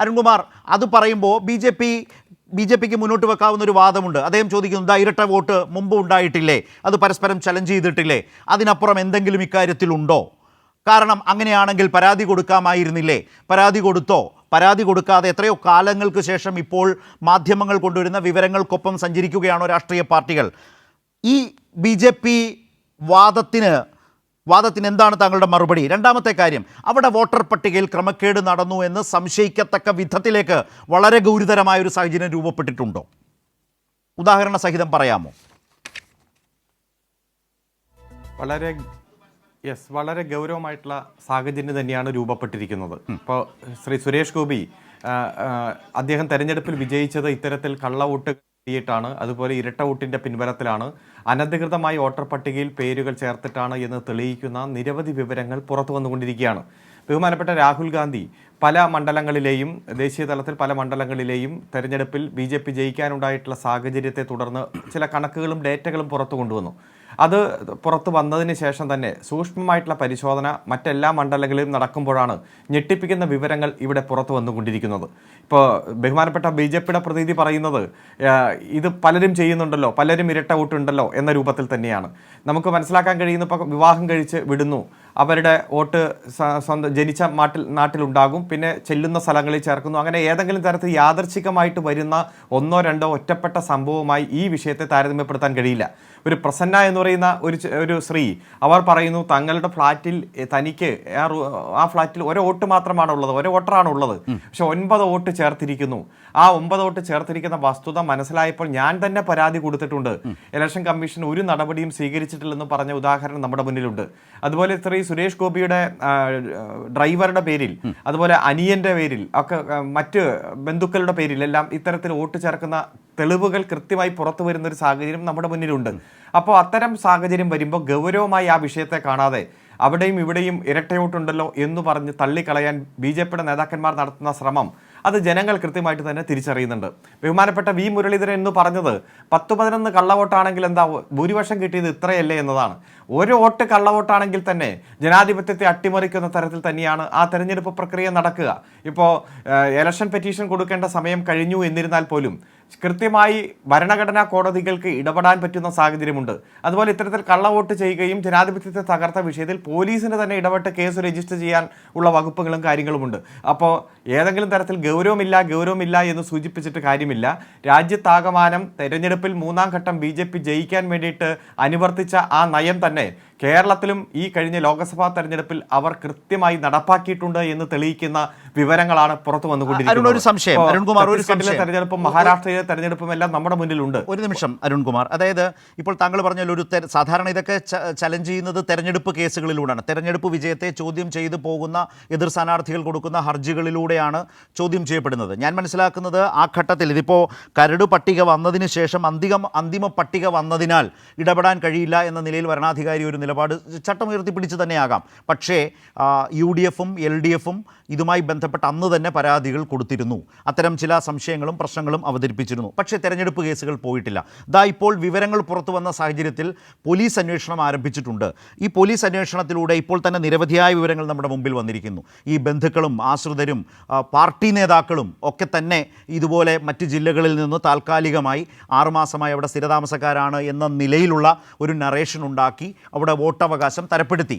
അരുൺകുമാർ, അത് പറയുമ്പോൾ B J പിക്ക് മുന്നോട്ട് വെക്കാവുന്ന ഒരു വാദമുണ്ട്. അദ്ദേഹം ചോദിക്കുന്നത് ഇരട്ട വോട്ട് മുമ്പ് ഉണ്ടായിട്ടില്ലേ, അത് പരസ്പരം ചലഞ്ച് ചെയ്തിട്ടില്ലേ, അതിനപ്പുറം എന്തെങ്കിലും ഇക്കാര്യത്തിലുണ്ടോ? കാരണം അങ്ങനെയാണെങ്കിൽ പരാതി കൊടുക്കാമായിരുന്നില്ലേ? പരാതി കൊടുത്തോ? പരാതി കൊടുക്കാതെ എത്രയോ കാലങ്ങൾക്ക് ശേഷം ഇപ്പോൾ മാധ്യമങ്ങൾ കൊണ്ടുവരുന്ന വിവരങ്ങൾക്കൊപ്പം സഞ്ചരിക്കുകയാണോ രാഷ്ട്രീയ പാർട്ടികൾ? ഈ ബി ജെ പി വാദത്തിന് എന്താണ് താങ്കളുടെ മറുപടി? രണ്ടാമത്തെ കാര്യം, അവിടെ വോട്ടർ പട്ടികയിൽ ക്രമക്കേട് നടന്നു എന്ന് സംശയിക്കത്തക്ക വിധത്തിലേക്ക് വളരെ ഗൗരവതരമായ ഒരു സാഹചര്യം രൂപപ്പെട്ടിട്ടുണ്ടോ? ഉദാഹരണ സഹിതം പറയാമോ? വളരെ ഗൗരവമായിട്ടുള്ള സാഹചര്യം തന്നെയാണ് രൂപപ്പെട്ടിരിക്കുന്നത്. ഇപ്പോൾ ശ്രീ സുരേഷ് ഗോപി അദ്ദേഹം തെരഞ്ഞെടുപ്പിൽ വിജയിച്ചത് ഇത്തരത്തിൽ കള്ളവോട്ട് ാണ്, അതുപോലെ ഇരട്ട വോട്ടിന്റെ പിൻബലത്തിലാണ്, അനധികൃതമായി വോട്ടർ പട്ടികയിൽ പേരുകൾ ചേർത്തിട്ടാണ് എന്ന് തെളിയിക്കുന്ന നിരവധി വിവരങ്ങൾ പുറത്തു വന്നുകൊണ്ടിരിക്കുകയാണ്. ബഹുമാനപ്പെട്ട രാഹുൽ ഗാന്ധി പല മണ്ഡലങ്ങളിലെയും ദേശീയ തലത്തിൽ പല മണ്ഡലങ്ങളിലെയും തെരഞ്ഞെടുപ്പിൽ BJP ജയിക്കാനുണ്ടായിട്ടുള്ള സാഹചര്യത്തെ തുടർന്ന് ചില കണക്കുകളും ഡേറ്റകളും പുറത്തു കൊണ്ടുവന്നു. അത് പുറത്തു വന്നതിന് ശേഷം തന്നെ സൂക്ഷ്മമായിട്ടുള്ള പരിശോധന മറ്റെല്ലാ മണ്ഡലങ്ങളിലും നടക്കുമ്പോഴാണ് ഞെട്ടിപ്പിക്കുന്ന വിവരങ്ങൾ ഇവിടെ പുറത്തു വന്നുകൊണ്ടിരിക്കുന്നത്. ഇപ്പോൾ ബഹുമാനപ്പെട്ട BJPയുടെ പ്രതിനിധി പറയുന്നത് ഇത് പലരും ചെയ്യുന്നുണ്ടല്ലോ, പലരും ഇരട്ട വോട്ടുണ്ടല്ലോ എന്ന രൂപത്തിൽ തന്നെയാണ്. നമുക്ക് മനസ്സിലാക്കാൻ കഴിയുന്ന ഇപ്പോൾ വിവാഹം കഴിച്ച് വിടുന്നു, അവരുടെ വോട്ട് സ്വന്തം ജനിച്ച നാട്ടിലുണ്ടാകും, പിന്നെ ചെല്ലുന്ന സ്ഥലങ്ങളിൽ ചേർക്കുന്നു. അങ്ങനെ ഏതെങ്കിലും തരത്തിൽ യാദർച്ഛികമായിട്ട് വരുന്ന ഒന്നോ രണ്ടോ ഒറ്റപ്പെട്ട സംഭവമായി ഈ വിഷയത്തെ താരതമ്യപ്പെടുത്താൻ കഴിയില്ല. ഒരു പ്രസന്ന എന്ന് പറയുന്ന ഒരു സ്ത്രീ, അവർ പറയുന്നു തങ്ങളുടെ ഫ്ലാറ്റിൽ തനിക്ക് ആ ഫ്ലാറ്റിൽ ഒരു വോട്ട് മാത്രമാണ് ഉള്ളത്, ഒരു വോട്ടറാണ് ഉള്ളത്, പക്ഷെ 9 വോട്ട് ചേർത്തിരിക്കുന്നു. ആ 9 വോട്ട് ചേർത്തിരിക്കുന്ന വസ്തുത മനസ്സിലായപ്പോൾ ഞാൻ തന്നെ പരാതി കൊടുത്തിട്ടുണ്ട്, ഇലക്ഷൻ കമ്മീഷൻ ഒരു നടപടിയും സ്വീകരിച്ചിട്ടില്ലെന്ന് പറഞ്ഞ ഉദാഹരണം നമ്മുടെ മുന്നിലുണ്ട്. അതുപോലെ ശ്രീ സുരേഷ് ഗോപിയുടെ ഡ്രൈവറുടെ പേരിൽ, അതുപോലെ അനിയന്റെ പേരിൽ ഒക്കെ മറ്റ് ബന്ധുക്കളുടെ പേരിലെല്ലാം ഇത്തരത്തിൽ വോട്ട് ചേർക്കുന്ന തെളിവുകൾ കൃത്യമായി പുറത്തു വരുന്ന ഒരു സാഹചര്യം നമ്മുടെ മുന്നിലുണ്ട്. അപ്പോൾ അത്തരം സാഹചര്യം വരുമ്പോൾ ഗൗരവമായി ആ വിഷയത്തെ കാണാതെ അവിടെയും ഇവിടെയും ഇരട്ടയോട്ടുണ്ടല്ലോ എന്ന് പറഞ്ഞ് തള്ളിക്കളയാൻ BJPയുടെ നേതാക്കന്മാർ നടത്തുന്ന ശ്രമം അത് ജനങ്ങൾ കൃത്യമായിട്ട് തന്നെ തിരിച്ചറിയുന്നുണ്ട്. ബഹുമാനപ്പെട്ട V. മുരളീധരൻ എന്ന് പറഞ്ഞത് 10-11 കള്ളവോട്ടാണെങ്കിൽ എന്താ ഭൂരിപക്ഷം കിട്ടിയത് ഇത്രയല്ലേ എന്നതാണ്. ഒരു വോട്ട് കള്ളവോട്ടാണെങ്കിൽ തന്നെ ജനാധിപത്യത്തെ അട്ടിമറിക്കുന്ന തരത്തിൽ തന്നെയാണ് ആ തെരഞ്ഞെടുപ്പ് പ്രക്രിയ നടക്കുക. ഇപ്പോൾ ഇലക്ഷൻ പെറ്റീഷൻ കൊടുക്കേണ്ട സമയം കഴിഞ്ഞു എന്നിരുന്നാൽ പോലും കൃത്യമായി ഭരണഘടനാ കോടതികൾക്ക് ഇടപെടാൻ പറ്റുന്ന സാഹചര്യമുണ്ട്. അതുപോലെ ഇത്തരത്തിൽ കള്ളവോട്ട് ചെയ്യുകയും ജനാധിപത്യത്തെ തകർത്ത വിഷയത്തിൽ പോലീസിന് തന്നെ ഇടപെട്ട് കേസ് രജിസ്റ്റർ ചെയ്യാൻ ഉള്ള വകുപ്പുകളും കാര്യങ്ങളുമുണ്ട്. അപ്പോൾ ഏതെങ്കിലും തരത്തിൽ ഗൗരവമില്ല എന്ന് സൂചിപ്പിച്ചിട്ട് കാര്യമില്ല. രാജ്യത്താകമാനം തെരഞ്ഞെടുപ്പിൽ 3ാം ഘട്ടം BJP ജയിക്കാൻ വേണ്ടിയിട്ട് അനുവർത്തിച്ച ആ നയം തന്നെ കേരളത്തിലും ഈ കഴിഞ്ഞ ലോക്സഭാ തെരഞ്ഞെടുപ്പിൽ അവർ കൃത്യമായി നടപ്പാക്കിയിട്ടുണ്ട് എന്ന് തെളിയിക്കുന്ന വിവരങ്ങളാണ് പുറത്തു വന്നുകൊണ്ടിരിക്കുന്നത്. തെരഞ്ഞെടുപ്പും മഹാരാഷ്ട്രയിലെ തെരഞ്ഞെടുപ്പും എല്ലാം നമ്മുടെ മുന്നിലുണ്ട്. ഒരു നിമിഷം അരുൺകുമാർ, അതായത് ഇപ്പോൾ താങ്കൾ പറഞ്ഞ ഒരു സാധാരണ ഇതൊക്കെ ചലഞ്ച് ചെയ്യുന്നത് തെരഞ്ഞെടുപ്പ് കേസുകളിലൂടെയാണ്. തെരഞ്ഞെടുപ്പ് വിജയത്തെ ചോദ്യം ചെയ്തു പോകുന്ന എതിർ സ്ഥാനാർത്ഥികൾ കൊടുക്കുന്ന ഹർജികളിലൂടെയാണ് ചോദ്യം ചെയ്യപ്പെടുന്നത്. ഞാൻ മനസ്സിലാക്കുന്നത് ആ ഘട്ടത്തിൽ ഇതിപ്പോൾ കരട് പട്ടിക വന്നതിന് ശേഷം അന്തിമ പട്ടിക വന്നതിനാൽ ഇടപെടാൻ കഴിയില്ല എന്ന നിലയിൽ വരണാധികാരി ഒരു നിലപാട് ചട്ടം ഉയർത്തിപ്പിടിച്ച് തന്നെയാകാം. പക്ഷേ UDFും LDFും ഇതുമായി ബന്ധപ്പെട്ട് അന്ന് തന്നെ പരാതികൾ കൊടുത്തിരുന്നു, അത്തരം ചില സംശയങ്ങളും പ്രശ്നങ്ങളും അവതരിപ്പിച്ചിരുന്നു. പക്ഷേ തെരഞ്ഞെടുപ്പ് കേസുകൾ പോയിട്ടില്ല. ഇപ്പോൾ വിവരങ്ങൾ പുറത്തു വന്ന സാഹചര്യത്തിൽ പോലീസ് അന്വേഷണം ആരംഭിച്ചിട്ടുണ്ട്. ഈ പോലീസ് അന്വേഷണത്തിലൂടെ ഇപ്പോൾ തന്നെ നിരവധിയായ വിവരങ്ങൾ നമ്മുടെ മുമ്പിൽ വന്നിരിക്കുന്നു. ഈ ബന്ധുക്കളും ആശ്രിതരും പാർട്ടി നേതാക്കളും ഒക്കെ തന്നെ ഇതുപോലെ മറ്റ് ജില്ലകളിൽ നിന്ന് താൽക്കാലികമായി 6 മാസമായി അവിടെ സ്ഥിരതാമസക്കാരാണ് എന്ന നിലയിലുള്ള ഒരു നറേഷൻ ഉണ്ടാക്കി അവിടെ വോട്ടവകാശം തരപ്പെടുത്തി.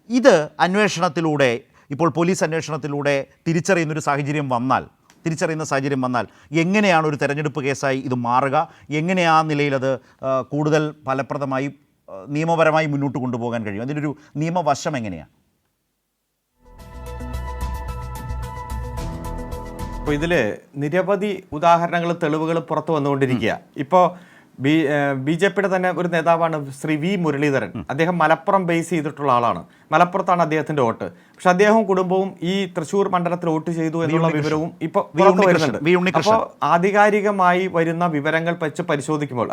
ഇത് അന്വേഷണത്തിലൂടെ, ഇപ്പോൾ പോലീസ് അന്വേഷണത്തിലൂടെ തിരിച്ചറിയുന്ന സാഹചര്യം വന്നാൽ എങ്ങനെയാണ് ഒരു തെരഞ്ഞെടുപ്പ് കേസായി ഇത് മാറുക? എങ്ങനെ ആ നിലയിൽ അത് കൂടുതൽ ഫലപ്രദമായി നിയമപരമായി മുന്നോട്ട് കൊണ്ടുപോകാൻ കഴിയും? അതിനൊരു നിയമവശം എങ്ങനെയാണ്? ഇപ്പോൾ ഇതിൽ നിരവധി ഉദാഹരണങ്ങളും തെളിവുകളും പുറത്തു വന്നുകൊണ്ടിരിക്കുക. ഇപ്പോൾ BJPയുടെ തന്നെ ഒരു നേതാവാണ് ശ്രീ V. മുരളീധരൻ. അദ്ദേഹം മലപ്പുറം ബേസ് ചെയ്തിട്ടുള്ള ആളാണ്. മലപ്പുറത്താണ് അദ്ദേഹത്തിന്റെ വോട്ട്. പക്ഷെ അദ്ദേഹവും കുടുംബവും ഈ തൃശ്ശൂർ മണ്ഡലത്തിൽ വോട്ട് ചെയ്തു എന്നുള്ള വിവരവും ഇപ്പോൾ പുറത്തു വരുന്നുണ്ട്. അപ്പോൾ ആധികാരികമായി വരുന്ന വിവരങ്ങൾ വെച്ച് പരിശോധിക്കുമ്പോൾ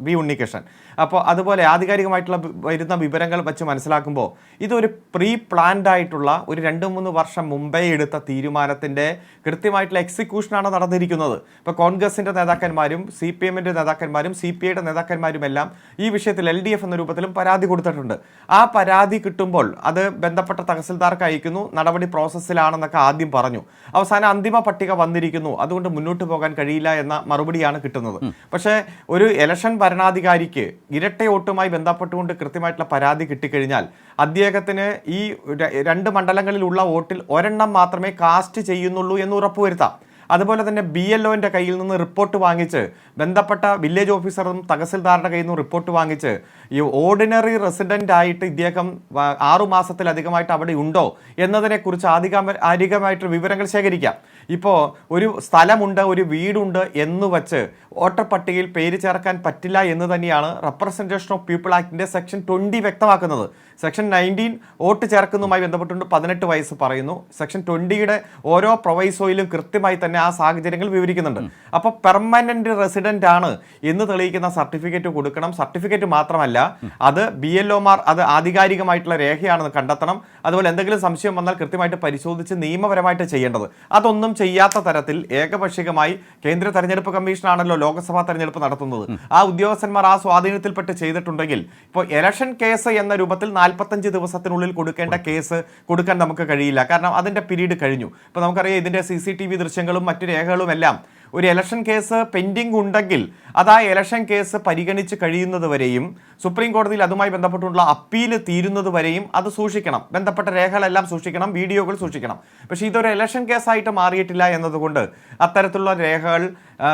വി ഉണ്ണികൃഷ്ണൻ. അപ്പോൾ അതുപോലെ ആധികാരികമായിട്ടുള്ള വരുന്ന വിവരങ്ങൾ വെച്ച് മനസ്സിലാക്കുമ്പോൾ ഇതൊരു പ്രീ പ്ലാൻഡ് ആയിട്ടുള്ള ഒരു 2-3 വർഷം മുമ്പേ എടുത്ത തീരുമാനത്തിൻ്റെ കൃത്യമായിട്ടുള്ള എക്സിക്യൂഷനാണ് നടന്നിരിക്കുന്നത്. ഇപ്പോൾ കോൺഗ്രസിൻ്റെ നേതാക്കന്മാരും CPM-ൻ്റെ നേതാക്കന്മാരും CPI-യുടെ നേതാക്കന്മാരുമെല്ലാം ഈ വിഷയത്തിൽ LDF എന്ന രൂപത്തിലും പരാതി കൊടുത്തിട്ടുണ്ട്. ആ പരാതി കിട്ടുമ്പോൾ അത് ബന്ധപ്പെട്ട തഹസിൽദാർക്ക് അയക്കുന്നു, നടപടി പ്രോസസ്സിലാണെന്നൊക്കെ ആദ്യം പറഞ്ഞു. അവസാനം അന്തിമ പട്ടിക വന്നിരിക്കുന്നു, അതുകൊണ്ട് മുന്നോട്ട് പോകാൻ കഴിയില്ല എന്ന മറുപടിയാണ് കിട്ടുന്നത്. പക്ഷേ ഒരു ഇലക്ഷൻ ഭരണാധികാരിക്ക് ഇരട്ട വോട്ടുമായി ബന്ധപ്പെട്ടുകൊണ്ട് കൃത്യമായിട്ടുള്ള പരാതി കിട്ടിക്കഴിഞ്ഞാൽ അദ്ദേഹത്തിന് ഈ 2 മണ്ഡലങ്ങളിലുള്ള വോട്ടിൽ ഒരെണ്ണം മാത്രമേ കാസ്റ്റ് ചെയ്യുന്നുള്ളൂ എന്ന് ഉറപ്പുവരുത്താം. അതുപോലെ തന്നെ BLO-ൻ്റെ കയ്യിൽ നിന്ന് റിപ്പോർട്ട് വാങ്ങിച്ച്, ബന്ധപ്പെട്ട വില്ലേജ് ഓഫീസറും തഹസിൽദാരുടെ കയ്യിൽ നിന്ന് റിപ്പോർട്ട് വാങ്ങിച്ച് ഈ ഓർഡിനറി റെസിഡൻ്റ് ആയിട്ട് ഇദ്ദേഹം 6 മാസത്തിലധികമായിട്ട് അവിടെ ഉണ്ടോ എന്നതിനെക്കുറിച്ച് ആധികാരികമായിട്ട് വിവരങ്ങൾ ശേഖരിക്കാം. ഇപ്പോൾ ഒരു സ്ഥലമുണ്ട്, ഒരു വീടുണ്ട് എന്ന് വച്ച് വോട്ടർ പട്ടികയിൽ പേര് ചേർക്കാൻ പറ്റില്ല എന്ന് തന്നെയാണ് റെപ്രസെൻറ്റേഷൻ ഓഫ് പീപ്പിൾ ആക്ടിൻ്റെ സെക്ഷൻ 20 വ്യക്തമാക്കുന്നത്. സെക്ഷൻ 19 വോട്ട് ചേർക്കുന്നതുമായി ബന്ധപ്പെട്ടുകൊണ്ട് 18 വയസ്സ് പറയുന്നു. സെക്ഷൻ 20യുടെ ഓരോ പ്രൊവൈസോയിലും കൃത്യമായി തന്നെ ആ സാഹചര്യങ്ങൾ വിവരിക്കുന്നുണ്ട്. അപ്പോൾ പെർമനന്റ് റെസിഡന്റ് ആണ് എന്ന് തെളിയിക്കുന്ന സർട്ടിഫിക്കറ്റ് കൊടുക്കണം. സർട്ടിഫിക്കറ്റ് മാത്രമല്ല, അത് BLO-മാർ അത് ആധികാരികമായിട്ടുള്ള രേഖയാണെന്ന് കണ്ടെത്തണം. അതുപോലെ എന്തെങ്കിലും സംശയം വന്നാൽ കൃത്യമായിട്ട് പരിശോധിച്ച് നിയമപരമായിട്ട് ചെയ്യേണ്ടത്. അതൊന്നും ചെയ്യാത്ത തരത്തിൽ ഏകപക്ഷീയമായി കേന്ദ്ര തെരഞ്ഞെടുപ്പ് കമ്മീഷനാണല്ലോ ലോക്സഭാ തെരഞ്ഞെടുപ്പ് നടത്തുന്നത്. ആ ഉദ്യോഗസ്ഥന്മാർ ആ സ്വാധീനത്തിൽപ്പെട്ട് ചെയ്തിട്ടുണ്ടെങ്കിൽ ഇപ്പോൾ ഇലക്ഷൻ കേസ് എന്ന രൂപത്തിൽ 45 ദിവസത്തിനുള്ളിൽ കൊടുക്കേണ്ട കേസ് കൊടുക്കാൻ നമുക്ക് കഴിയില്ല. കാരണം അതിൻ്റെ പീരീഡ് കഴിഞ്ഞു. ഇപ്പോൾ നമുക്കറിയാം, ഇതിൻ്റെ CCTV ദൃശ്യങ്ങളും മറ്റു രേഖകളും എല്ലാം ഒരു ഇലക്ഷൻ കേസ് പെൻഡിംഗ് ഉണ്ടെങ്കിൽ അത് ആ ഇലക്ഷൻ കേസ് പരിഗണിച്ച് കഴിയുന്നത് വരെയും സുപ്രീം കോടതിയിൽ അതുമായി ബന്ധപ്പെട്ടുള്ള അപ്പീൽ തീരുന്നത് വരെയും അത് സൂക്ഷിക്കണം. ബന്ധപ്പെട്ട രേഖകളെല്ലാം സൂക്ഷിക്കണം, വീഡിയോകൾ സൂക്ഷിക്കണം. പക്ഷേ ഇതൊരു ഇലക്ഷൻ കേസായിട്ട് മാറിയിട്ടില്ല എന്നതുകൊണ്ട് അത്തരത്തിലുള്ള രേഖകൾ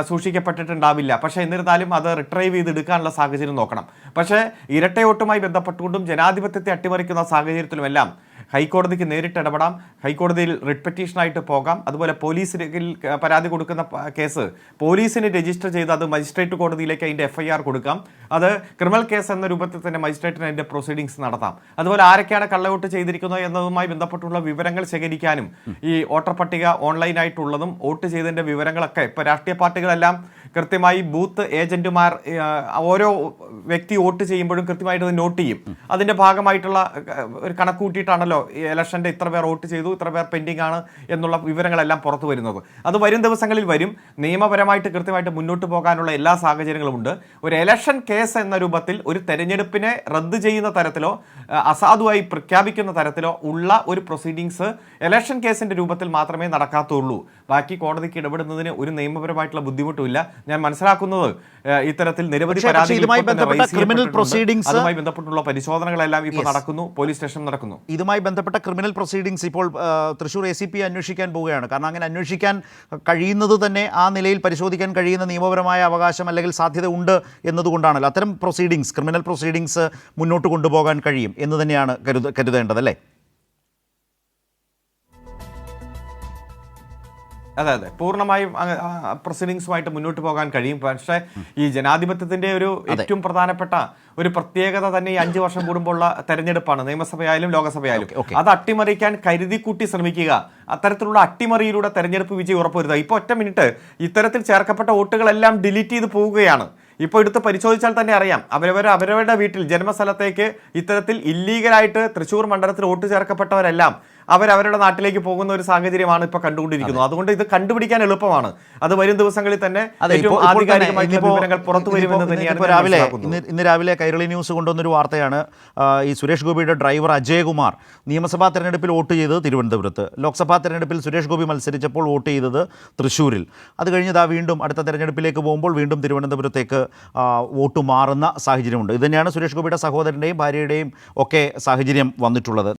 സൂക്ഷിക്കപ്പെട്ടിട്ടുണ്ടാവില്ല. പക്ഷേ എന്നിരുന്നാലും അത് റിട്രൈവ് ചെയ്തെടുക്കാനുള്ള സാഹചര്യം നോക്കണം. പക്ഷേ ഇരട്ടയോട്ടുമായി ബന്ധപ്പെട്ടുകൊണ്ടും ജനാധിപത്യത്തെ അട്ടിമറിക്കുന്ന സാഹചര്യത്തിലുമെല്ലാം ഹൈക്കോടതിക്ക് നേരിട്ട് ഇടപെടാം, ഹൈക്കോടതിയിൽ റിട്ട് പെറ്റീഷനായിട്ട് പോകാം. അതുപോലെ പോലീസിൽ പരാതി കൊടുക്കുന്ന കേസ് പോലീസിന് രജിസ്റ്റർ ചെയ്ത് അത് മജിസ്ട്രേറ്റ് കോടതിയിലേക്ക് അതിൻ്റെ FIR കൊടുക്കാം. അത് ക്രിമിനൽ കേസ് എന്ന രൂപത്തിൽ തന്നെ മജിസ്ട്രേറ്റിന് അതിൻ്റെ പ്രൊസീഡിങ്സ് നടത്താം. അതുപോലെ ആരൊക്കെയാണ് കള്ളവോട്ട് ചെയ്തിരിക്കുന്നത് എന്നതുമായി ബന്ധപ്പെട്ടുള്ള വിവരങ്ങൾ ശേഖരിക്കാനും ഈ വോട്ടർ പട്ടിക ഓൺലൈനായിട്ടുള്ളതും വോട്ട് ചെയ്തതിൻ്റെ വിവരങ്ങളൊക്കെ ഇപ്പോൾ രാഷ്ട്രീയ പാർട്ടികളെല്ലാം കൃത്യമായി ബൂത്ത് ഏജന്റുമാർ ഓരോ വ്യക്തി വോട്ട് ചെയ്യുമ്പോഴും കൃത്യമായിട്ട് അത് നോട്ട് ചെയ്യും. അതിൻ്റെ ഭാഗമായിട്ടുള്ള ഒരു കണക്ക് കൂട്ടിയിട്ടാണല്ലോ ഇലക്ഷൻ്റെ ഇത്ര പേർ വോട്ട് ചെയ്തു, ഇത്ര പേർ പെൻഡിംഗ് ആണ് എന്നുള്ള വിവരങ്ങളെല്ലാം പുറത്തു വരുന്നത്. അത് വരും ദിവസങ്ങളിൽ വരും. നിയമപരമായിട്ട് കൃത്യമായിട്ട് മുന്നോട്ട് പോകാനുള്ള എല്ലാ സാഹചര്യങ്ങളുമുണ്ട്. ഒരു ഇലക്ഷൻ കേസ് എന്ന രൂപത്തിൽ ഒരു തെരഞ്ഞെടുപ്പിനെ റദ്ദ് ചെയ്യുന്ന തരത്തിലോ അസാധുവായി പ്രഖ്യാപിക്കുന്ന തരത്തിലോ ഉള്ള ഒരു പ്രൊസീഡിങ്സ് ഇലക്ഷൻ കേസിൻ്റെ രൂപത്തിൽ മാത്രമേ നടക്കാത്തുള്ളൂ. ബാക്കി കോടതിക്ക് ഇടപെടുന്നതിന് ഒരു നിയമപരമായിട്ടുള്ള ബുദ്ധിമുട്ടുമില്ല. ഞാൻ മനസ്സിലാക്കുന്നത് ഇത്തരത്തിൽ നിരവധി ഇതുമായി ബന്ധപ്പെട്ടുള്ള പരിശോധനകളെല്ലാം ഇപ്പോൾ നടക്കുന്നു, പോലീസ് സ്റ്റേഷൻ നടക്കുന്നു. ഇതുമായി ബന്ധപ്പെട്ട ക്രിമിനൽ പ്രൊസീഡിങ്സ് ഇപ്പോൾ തൃശ്ശൂർ ACP അന്വേഷിക്കാൻ പോവുകയാണ്. കാരണം അങ്ങനെ അന്വേഷിക്കാൻ കഴിയുന്നത് തന്നെ ആ നിലയിൽ പരിശോധിക്കാൻ കഴിയുന്ന നിയമപരമായ അവകാശം അല്ലെങ്കിൽ സാധ്യത ഉണ്ട് എന്നതുകൊണ്ടാണല്ലോ. അത്തരം പ്രൊസീഡിങ്സ്, ക്രിമിനൽ പ്രൊസീഡിങ്സ് മുന്നോട്ട് കൊണ്ടുപോകാൻ കഴിയും എന്ന് തന്നെയാണ് കരുതേണ്ടതല്ലേ? അതെ, പൂർണ്ണമായും പ്രൊസീഡിങ്സുമായിട്ട് മുന്നോട്ട് പോകാൻ കഴിയും. പക്ഷേ ഈ ജനാധിപത്യത്തിന്റെ ഒരു ഏറ്റവും പ്രധാനപ്പെട്ട ഒരു പ്രത്യേകത തന്നെ ഈ 5 വർഷം കൂടുമ്പോഴുള്ള തെരഞ്ഞെടുപ്പാണ്, നിയമസഭയായാലും ലോകസഭയായാലും. അത് അട്ടിമറിക്കാൻ കരുതിക്കൂട്ടി ശ്രമിക്കുക, അത്തരത്തിലുള്ള അട്ടിമറിയിലൂടെ തെരഞ്ഞെടുപ്പ് വിജയം ഉറപ്പുവരുത്തുക. ഇപ്പോൾ ഒറ്റ മിനിറ്റ് ഇത്തരത്തിൽ ചേർക്കപ്പെട്ട വോട്ടുകളെല്ലാം ഡിലീറ്റ് ചെയ്ത് പോവുകയാണ്. ഇപ്പോൾ എടുത്ത് പരിശോധിച്ചാൽ തന്നെ അറിയാം, അവരവരുടെ വീട്ടിൽ ജന്മസ്ഥലത്തേക്ക് ഇത്തരത്തിൽ ഇല്ലീഗലായിട്ട് തൃശ്ശൂർ മണ്ഡലത്തിൽ വോട്ട് ചേർക്കപ്പെട്ടവരെല്ലാം അവരവരുടെ നാട്ടിലേക്ക് പോകുന്ന ഒരു സാഹചര്യമാണ് ഇപ്പോൾ കണ്ടുകൊണ്ടിരിക്കുന്നത്. അതുകൊണ്ട് ഇത് കണ്ടുപിടിക്കാൻ എളുപ്പമാണ്. അത് വരും ദിവസങ്ങളിൽ തന്നെ ഏറ്റവും ആധികാരികമായിട്ടുള്ള വിവരങ്ങൾ പുറത്തു വരുമെന്ന് തന്നെയാണ്. ഇന്ന് രാവിലെ കൈരളി ന്യൂസ് കൊണ്ടുവന്നൊരു വാർത്തയാണ്. ഈ സുരേഷ് ഗോപിയുടെ ഡ്രൈവർ അജയകുമാർ നിയമസഭാ തെരഞ്ഞെടുപ്പിൽ വോട്ട് ചെയ്തത് തിരുവനന്തപുരത്ത്, ലോക്സഭാ തെരഞ്ഞെടുപ്പിൽ സുരേഷ് ഗോപി മത്സരിച്ചപ്പോൾ വോട്ട് ചെയ്തത് തൃശ്ശൂരിൽ. അത് കഴിഞ്ഞ് വീണ്ടും അടുത്ത തെരഞ്ഞെടുപ്പിലേക്ക് പോകുമ്പോൾ വീണ്ടും തിരുവനന്തപുരത്തേക്ക് വോട്ട് മാറുന്ന സാഹചര്യമുണ്ട്. ഇത് തന്നെയാണ് സുരേഷ് ഗോപിയുടെ സഹോദരൻ്റെയും ഭാര്യയുടെയും ഒക്കെ സാഹചര്യം വന്നിട്ടുള്ളത്.